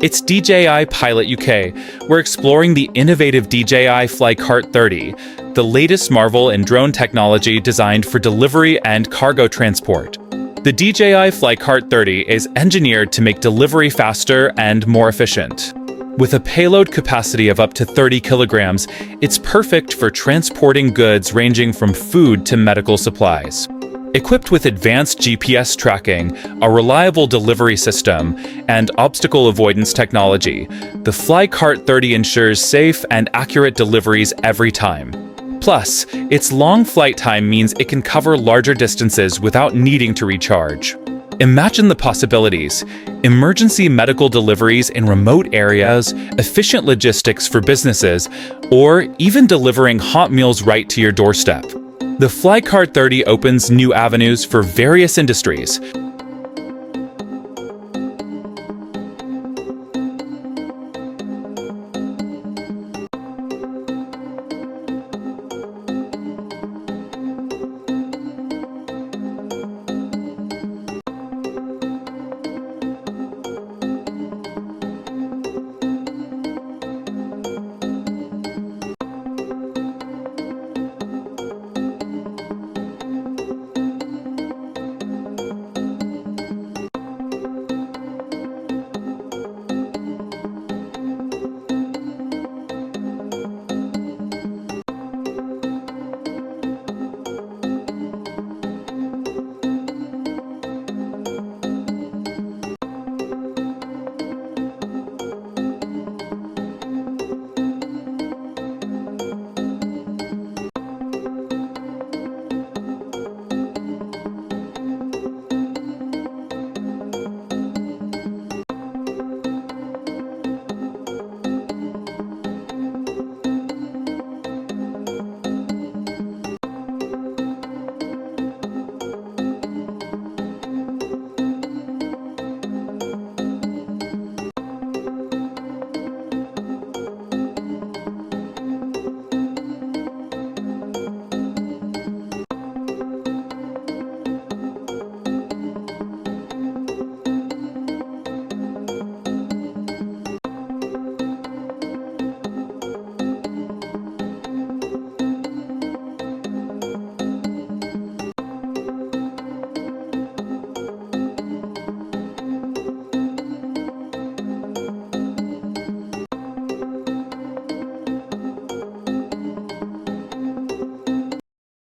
It's DJI Pilot UK. We're exploring the innovative DJI Cart 30, the latest marvel in drone technology designed for delivery and cargo transport. The DJI Cart 30 is engineered to make delivery faster and more efficient. With a payload capacity of up to 30 kilograms, it's perfect for transporting goods ranging from food to medical supplies. Equipped with advanced GPS tracking, a reliable delivery system, and obstacle avoidance technology, the Cart 30 ensures safe and accurate deliveries every time. Plus, its long flight time means it can cover larger distances without needing to recharge. Imagine the possibilities: emergency medical deliveries in remote areas, efficient logistics for businesses, or even delivering hot meals right to your doorstep. The Cart 30 opens new avenues for various industries,